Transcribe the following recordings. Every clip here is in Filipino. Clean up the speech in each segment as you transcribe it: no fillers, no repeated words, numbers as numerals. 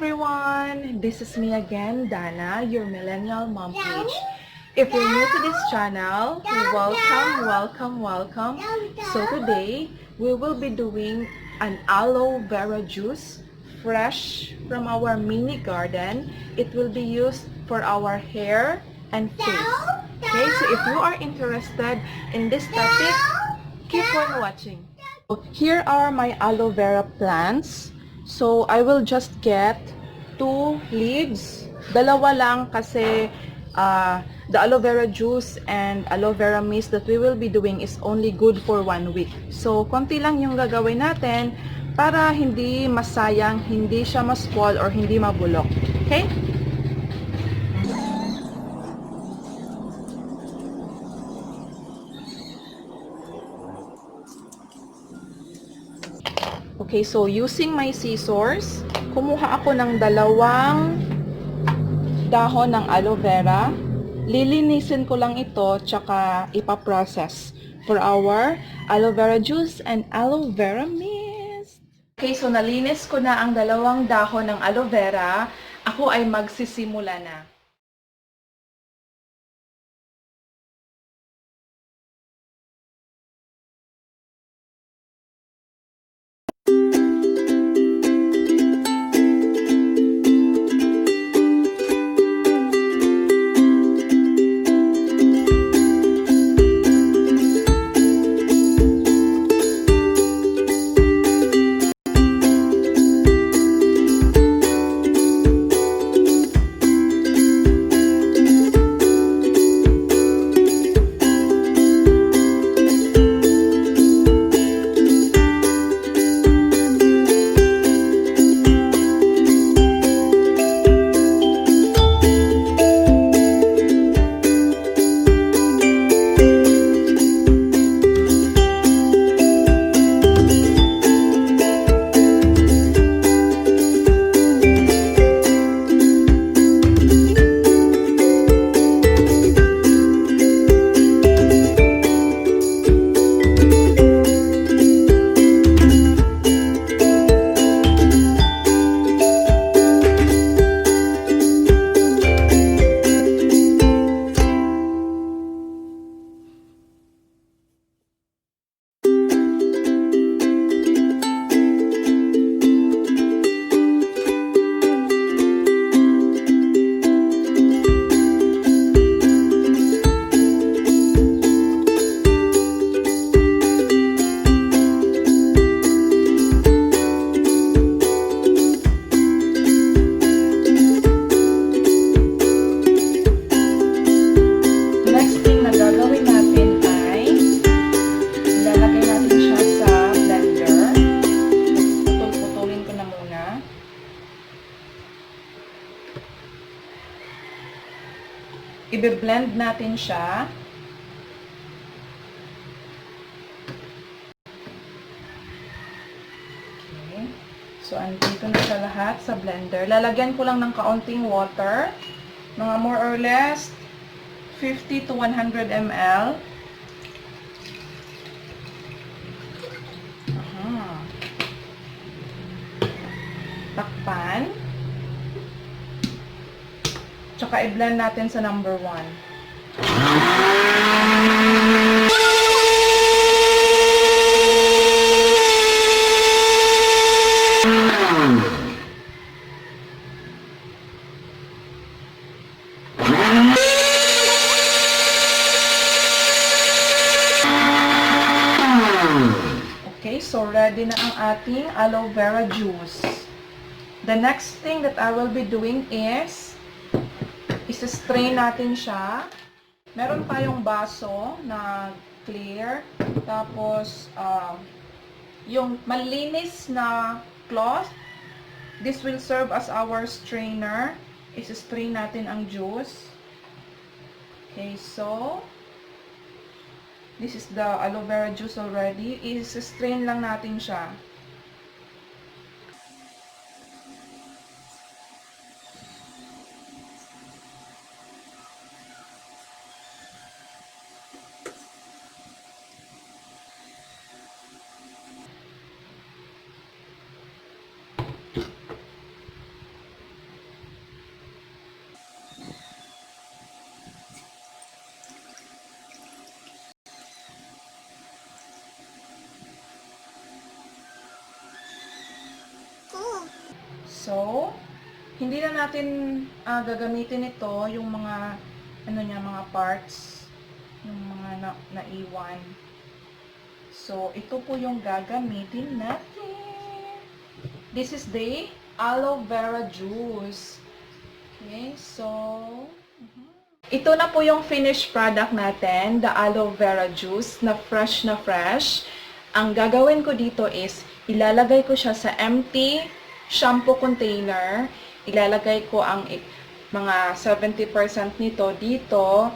everyone! This is me again, Dana, your Millennial Mom Page. If you're new to this channel, welcome. So today, we will be doing an aloe vera juice, fresh from our mini garden. It will be used for our hair and face. Okay, so if you are interested in this topic, keep on watching. Here are my aloe vera plants. So, I will just get 2 leaves. Dalawa lang kasi the aloe vera juice and aloe vera mist that we will be doing is only good for 1 week. So, konti lang yung gagawin natin para hindi masayang, hindi siya ma-spoil or hindi mabulok. Okay? Okay, so using my scissors, kumuha ako ng 2 dahon ng aloe vera. Lilinisin ko lang ito, tsaka ipaprocess for our aloe vera juice and aloe vera mist. Okay, so nalinis ko na ang 2 dahon ng aloe vera. Ako ay magsisimula na. I-blend natin siya. Okay. So, andito na siya lahat sa blender. Lalagyan ko lang ng kaunting water. Mga more or less 50 to 100 ml. Takpan. Tsaka i-blend natin sa number 1. Okay, so ready na ang ating aloe vera juice. The next thing that I will be doing is strain natin siya. Meron tayong baso na clear. Tapos, yung malinis na cloth. This will serve as our strainer. Strain natin ang juice. Okay, so, this is the aloe vera juice already. Strain lang natin siya. So, hindi na natin gagamitin ito, yung mga, mga parts, yung mga naiwan. So, ito po yung gagamitin natin. This is the aloe vera juice. Okay, so, ito na po yung finished product natin, the aloe vera juice na fresh na fresh. Ang gagawin ko dito is, ilalagay ko siya sa empty shampoo container. Ilalagay ko ang mga 70% nito dito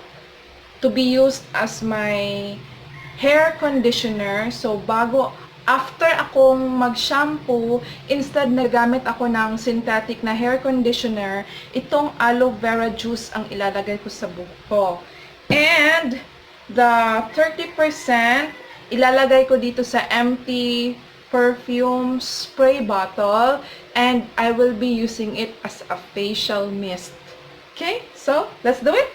to be used as my hair conditioner. So, after akong mag-shampoo, instead na gamit ako ng synthetic na hair conditioner, itong aloe vera juice ang ilalagay ko sa buhok ko. And, the 30%, ilalagay ko dito sa empty perfume spray bottle, and I will be using it as a facial mist. Okay? So, let's do it!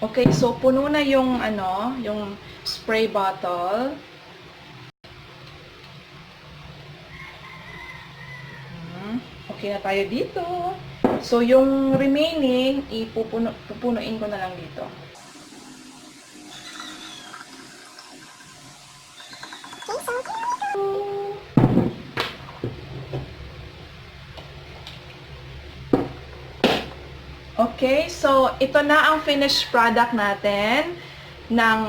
Okay, so puno na yung yung spray bottle. Okay na tayo dito. So yung remaining pupunuin ko na lang dito. Okay, so ito na ang finished product natin ng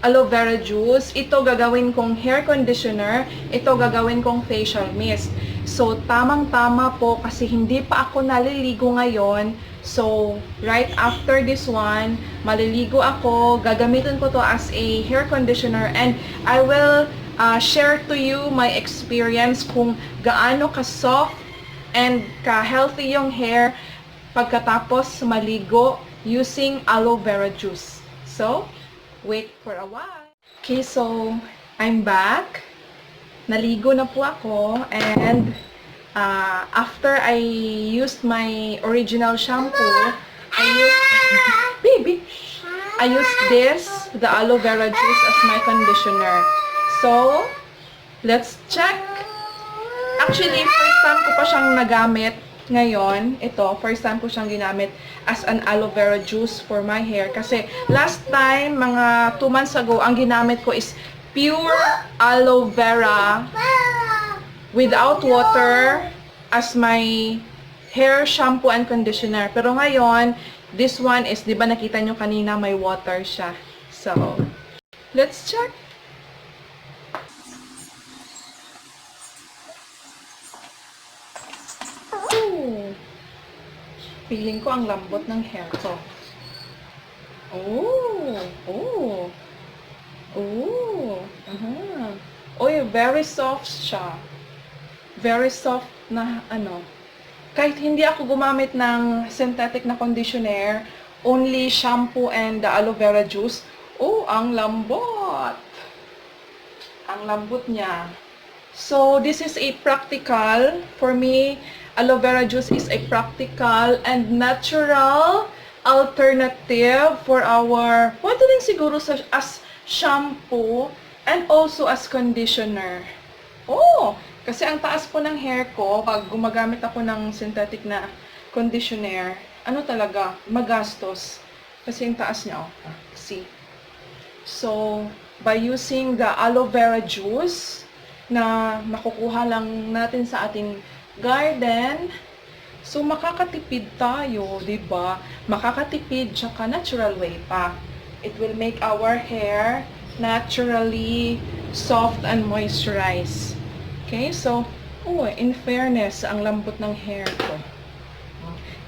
aloe vera juice. Ito gagawin kong hair conditioner, ito gagawin kong facial mist. So tamang-tama po kasi hindi pa ako naliligo ngayon. So right after this one, maliligo ako, gagamitin ko to as a hair conditioner, and I will share to you my experience kung gaano ka-soft and ka-healthy yung hair pagkatapos maligo using aloe vera juice. So, wait for a while. Okay, so, I'm back. Naligo na po ako, and after I used my original shampoo, I used this, the aloe vera juice, as my conditioner. So, let's check. Actually, first time ko pa siyang nagamit ngayon. Ito, first time ko siyang ginamit as an aloe vera juice for my hair. Kasi last time, mga 2 months ago, ang ginamit ko is pure aloe vera without water as my hair shampoo and conditioner. Pero ngayon, this one is, di ba nakita nyo kanina, may water siya. So, let's check. Feeling ko ang lambot ng hair ko. Oy, very soft siya. Very soft na Kahit hindi ako gumamit ng synthetic na conditioner, only shampoo and the aloe vera juice, ang lambot. Ang lambot niya. So, this is a practical, for me, aloe vera juice is a practical and natural alternative for our, pwede rin siguro as shampoo and also as conditioner. Kasi ang taas po ng hair ko, pag gumagamit ako ng synthetic na conditioner, talaga, magastos. Kasi ang taas niya, see. So, by using the aloe vera juice, na makukuha lang natin sa ating garden, so makakatipid tayo, 'di ba? Makakatipid tsaka natural way pa. It will make our hair naturally soft and moisturized. Okay? So, in fairness, ang lambot ng hair ko.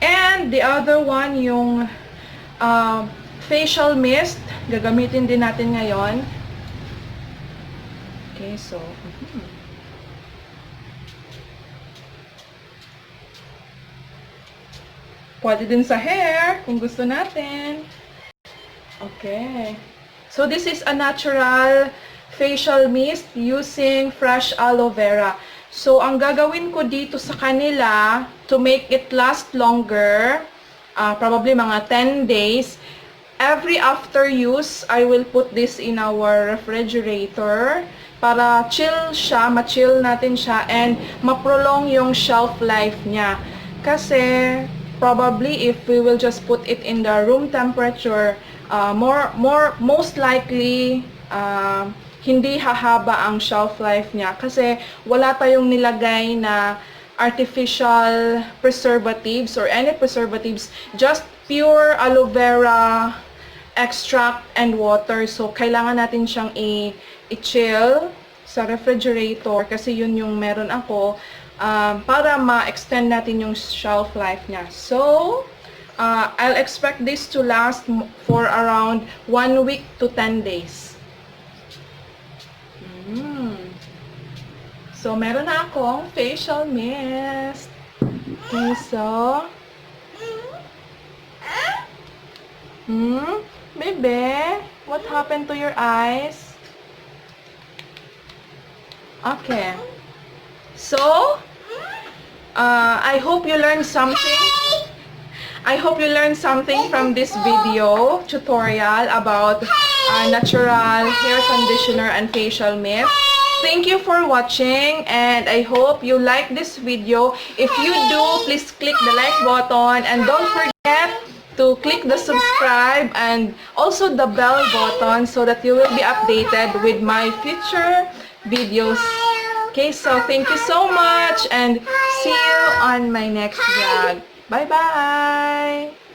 And the other one, yung facial mist, gagamitin din natin ngayon. Okay, so, pwede din sa hair, kung gusto natin. Okay. So this is a natural facial mist using fresh aloe vera. So ang gagawin ko dito sa kanila to make it last longer, probably mga 10 days, every after use, I will put this in our refrigerator para chill siya, ma-chill natin siya, and ma-prolong yung shelf life niya. Kasi, probably, if we will just put it in the room temperature, most likely, hindi hahaba ang shelf life niya. Kasi, wala tayong nilagay na artificial preservatives or any preservatives, just pure aloe vera extract and water. So, kailangan natin siyang i-chill sa refrigerator kasi yun yung meron ako para ma-extend natin yung shelf life niya. So, I'll expect this to last for around 1 week to 10 days. So, meron na akong facial mist. Okay, so, baby, what happened to your eyes? Okay. So, I hope you learned something. I hope you learned something from this video tutorial about natural hair conditioner and facial mist. Thank you for watching, and I hope you like this video. If you do, please click the like button and don't forget to click the subscribe and also the bell button so that you will be updated with my future videos. Okay, so thank you so much and see you on my next vlog. Bye-bye!